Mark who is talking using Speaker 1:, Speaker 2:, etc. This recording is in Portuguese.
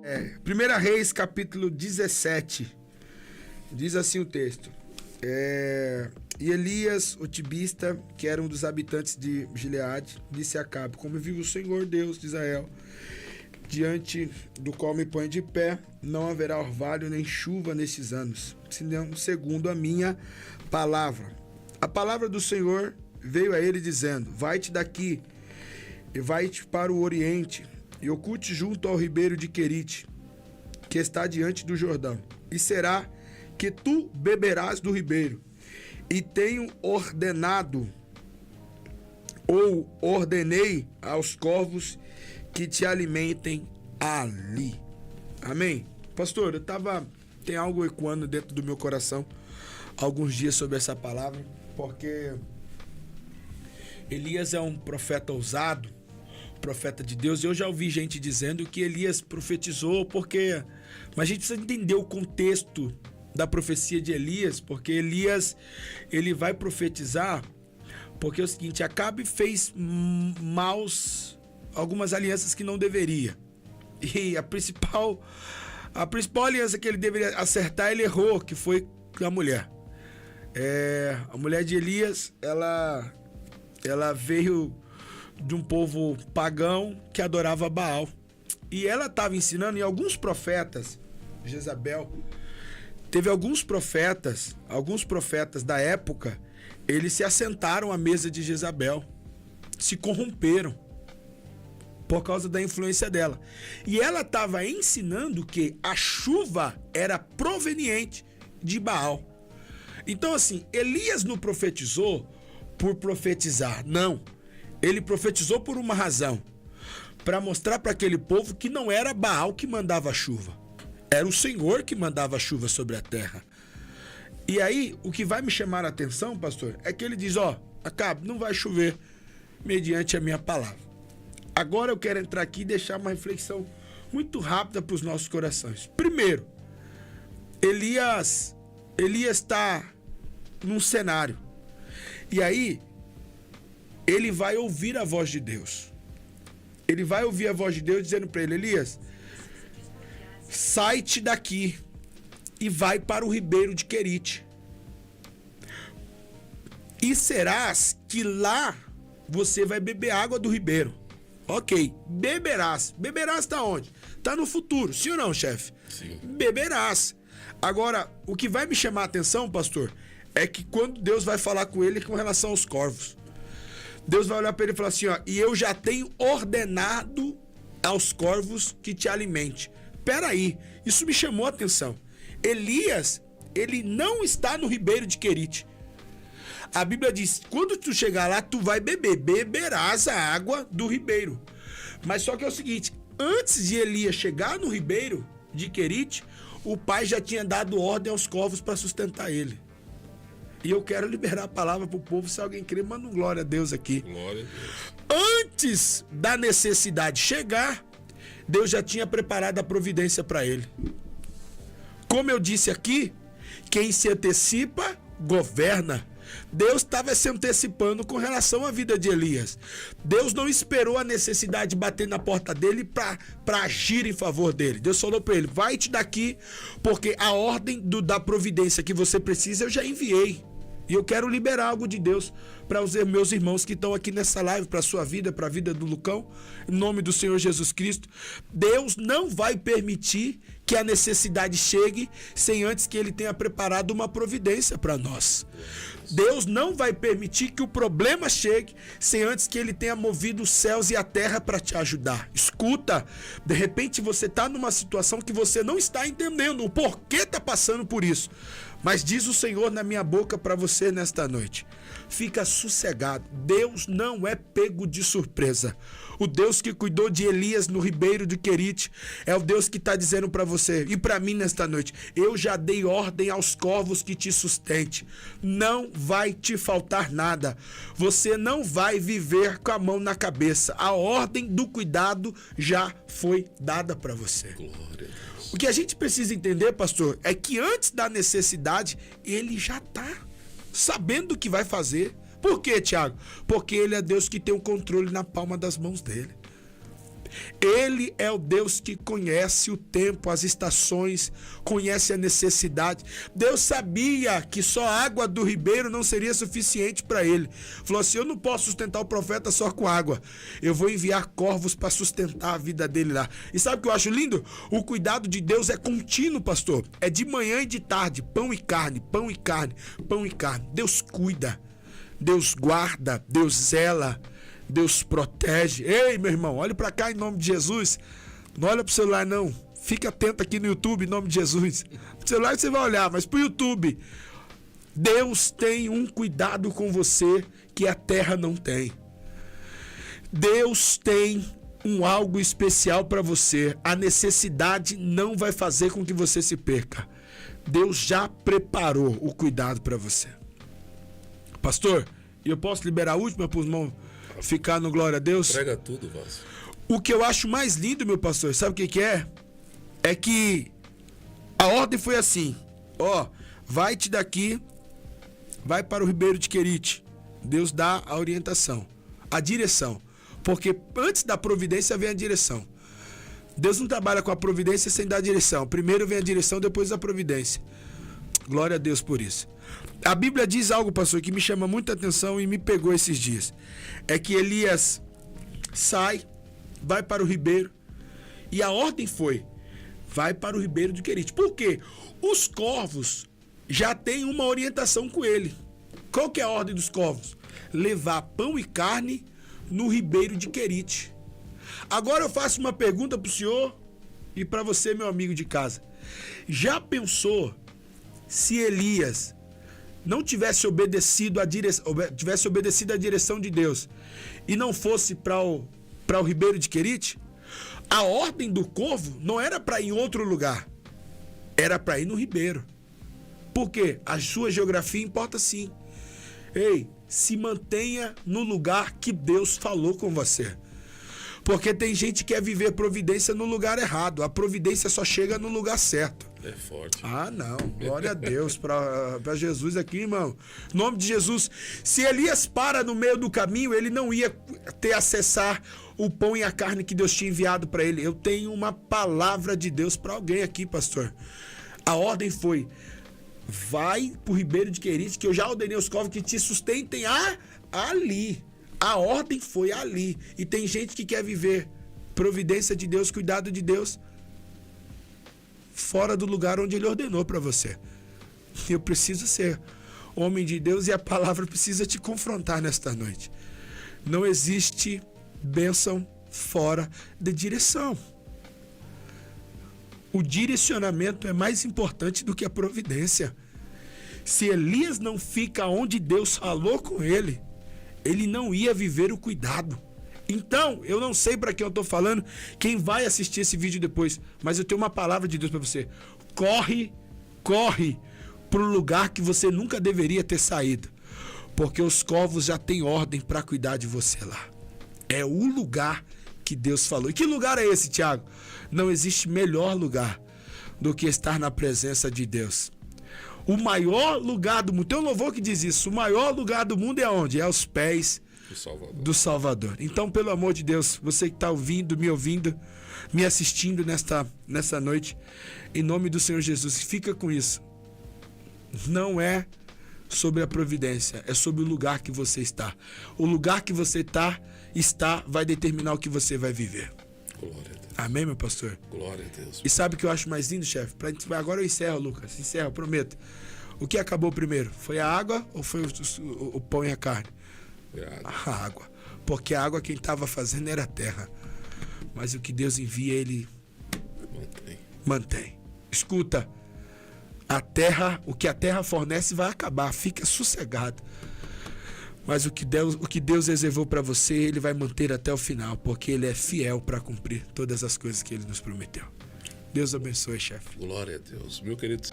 Speaker 1: 1 Reis, capítulo 17. Diz assim o texto. E Elias, o tibista, que era um dos habitantes de Gileade, disse a Acabe: como vive o Senhor Deus de Israel, diante do qual me põe de pé, não haverá orvalho nem chuva nestes anos, senão segundo a minha palavra. A palavra do Senhor veio a ele dizendo: vai-te daqui e vai-te para o oriente e oculte junto ao ribeiro de Querite, que está diante do Jordão, e será que tu beberás do ribeiro. E tenho ordenado, ou ordenei aos corvos que te alimentem ali. Amém? Pastor, tem algo ecoando dentro do meu coração alguns dias sobre essa palavra, porque Elias é um profeta ousado, profeta de Deus. Eu já ouvi gente dizendo que Elias profetizou mas a gente precisa entender o contexto da profecia de Elias, porque Elias, ele vai profetizar porque é o seguinte: Acabe fez algumas alianças que não deveria, e a principal aliança que ele deveria acertar, ele errou, que foi a mulher. A mulher de Elias, ela veio de um povo pagão que adorava Baal, e ela estava ensinando, em alguns profetas, Jezabel, teve alguns profetas da época, eles se assentaram à mesa de Jezabel, se corromperam por causa da influência dela. E ela estava ensinando que a chuva era proveniente de Baal. Então, assim, Elias não profetizou por profetizar, não. Ele profetizou por uma razão, para mostrar para aquele povo que não era Baal que mandava a chuva. Era o Senhor que mandava a chuva sobre a terra. E aí, o que vai me chamar a atenção, pastor, é que ele diz: Acabe, não vai chover mediante a minha palavra. Agora eu quero entrar aqui e deixar uma reflexão muito rápida para os nossos corações. Primeiro, Elias está num cenário. E aí, ele vai ouvir a voz de Deus. Ele vai ouvir a voz de Deus dizendo para ele: Elias, sai-te daqui e vai para o ribeiro de Querite. E serás que lá você vai beber água do ribeiro. Ok, beberás. Beberás tá onde? Tá no futuro, sim ou não, chefe? Sim. Beberás. Agora, o que vai me chamar a atenção, pastor, é que quando Deus vai falar com ele com relação aos corvos, Deus vai olhar para ele e falar assim: e eu já tenho ordenado aos corvos que te alimente. Peraí, isso me chamou a atenção. Elias, ele não está no ribeiro de Querite. A Bíblia diz: quando tu chegar lá, tu vai beberás a água do ribeiro. Mas só que é o seguinte: antes de Elias chegar no ribeiro de Querite, o pai já tinha dado ordem aos corvos para sustentar ele. E eu quero liberar a palavra para o povo. Se alguém crer, manda um glória a Deus aqui. Glória a Deus. Antes da necessidade chegar, Deus já tinha preparado a providência para ele. Como eu disse aqui, quem se antecipa, governa. Deus estava se antecipando com relação à vida de Elias. Deus não esperou a necessidade bater na porta dele para agir em favor dele. Deus falou para ele: vai-te daqui, porque a ordem da providência que você precisa eu já enviei. E eu quero liberar algo de Deus para os meus irmãos que estão aqui nessa live, para a sua vida, para a vida do Lucão, em nome do Senhor Jesus Cristo. Deus não vai permitir que a necessidade chegue sem antes que ele tenha preparado uma providência para nós. Deus não vai permitir que o problema chegue sem antes que ele tenha movido os céus e a terra para te ajudar. Escuta, de repente você está numa situação que você não está entendendo o porquê está passando por isso. Mas diz o Senhor na minha boca para você nesta noite: fica sossegado, Deus não é pego de surpresa. O Deus que cuidou de Elias no ribeiro de Querite é o Deus que está dizendo para você e para mim nesta noite: eu já dei ordem aos corvos que te sustente. Não vai te faltar nada. Você não vai viver com a mão na cabeça. A ordem do cuidado já foi dada para você. Glória a Deus. O que a gente precisa entender, pastor, é que antes da necessidade, ele já está sabendo o que vai fazer. Por quê, Tiago? Porque ele é Deus que tem o controle na palma das mãos dele. Ele é o Deus que conhece o tempo, as estações, conhece a necessidade. Deus sabia que só a água do ribeiro não seria suficiente para ele. Falou assim: eu não posso sustentar o profeta só com água. Eu vou enviar corvos para sustentar a vida dele lá. E sabe o que eu acho lindo? O cuidado de Deus é contínuo, pastor. É de manhã e de tarde, pão e carne, pão e carne, pão e carne. Deus cuida, Deus guarda, Deus zela, Deus protege. Ei, meu irmão, olha para cá em nome de Jesus. Não olha pro celular, não. Fica atento aqui no YouTube em nome de Jesus. Pro celular você vai olhar, mas pro YouTube. Deus tem um cuidado com você que a terra não tem. Deus tem algo especial para você. A necessidade não vai fazer com que você se perca. Deus já preparou o cuidado para você. Pastor, eu posso liberar a última para os irmãos ficar no glória a Deus?
Speaker 2: Prega tudo, Vaz.
Speaker 1: O que eu acho mais lindo, meu pastor, sabe o que é? É que a ordem foi assim: ó, vai-te daqui, vai para o Ribeiro de Querite. Deus dá a orientação, a direção. Porque antes da providência vem a direção. Deus não trabalha com a providência sem dar a direção. Primeiro vem a direção, depois a providência. Glória a Deus por isso. A Bíblia diz algo, pastor, que me chama muita atenção e me pegou esses dias. É que Elias sai, vai para o ribeiro, e a ordem foi: vai para o Ribeiro de Querite. Por quê? Os corvos já têm uma orientação com ele. Qual que é a ordem dos corvos? Levar pão e carne no Ribeiro de Querite. Agora eu faço uma pergunta para o senhor e para você, meu amigo de casa. Já pensou se Elias não tivesse obedecido a direção de Deus e não fosse para o Ribeiro de Querite? A ordem do corvo não era para ir em outro lugar, era para ir no ribeiro. Por quê? A sua geografia importa sim. Ei, se mantenha no lugar que Deus falou com você. Porque tem gente que quer viver providência no lugar errado. A providência só chega no lugar certo.
Speaker 2: É forte.
Speaker 1: Ah, não. Glória a Deus para Jesus aqui, irmão. Em nome de Jesus. Se Elias para no meio do caminho, ele não ia ter acessar o pão e a carne que Deus tinha enviado para ele. Eu tenho uma palavra de Deus para alguém aqui, pastor. A ordem foi: vai pro Ribeiro de Querite, que eu já ordenei os corvos que te sustentem ali. A ordem foi ali. E tem gente que quer viver providência de Deus, cuidado de Deus, fora do lugar onde Ele ordenou para você. Eu preciso ser homem de Deus e a palavra precisa te confrontar nesta noite. Não existe bênção fora de direção. O direcionamento é mais importante do que a providência. Se Elias não fica onde Deus falou com ele, ele não ia viver o cuidado. Então, eu não sei para quem eu estou falando, quem vai assistir esse vídeo depois, mas eu tenho uma palavra de Deus para você. Corre para o lugar que você nunca deveria ter saído, porque os corvos já têm ordem para cuidar de você lá. É o lugar que Deus falou. E que lugar é esse, Tiago? Não existe melhor lugar do que estar na presença de Deus. O maior lugar do mundo, tem um louvor que diz isso: o maior lugar do mundo é onde? É aos pés do Salvador. Então, pelo amor de Deus, você que está ouvindo, me assistindo nessa noite, em nome do Senhor Jesus, fica com isso. Não é sobre a providência, é sobre o lugar que você está. O lugar que você está vai determinar o que você vai viver.
Speaker 2: Glória a Deus.
Speaker 1: Amém, meu pastor?
Speaker 2: Glória a Deus.
Speaker 1: E sabe o que eu acho mais lindo, chefe? Agora eu encerro, Lucas. Encerro, prometo. O que acabou primeiro? Foi a água ou foi o pão e a carne?
Speaker 2: Foi a água.
Speaker 1: A água. Porque a água quem estava fazendo era a terra. Mas o que Deus envia, Ele mantém. Escuta, o que a terra fornece vai acabar. Fica sossegado. Mas o que Deus reservou para você, Ele vai manter até o final, porque Ele é fiel para cumprir todas as coisas que Ele nos prometeu. Deus abençoe, chefe.
Speaker 2: Glória a Deus. Meu querido...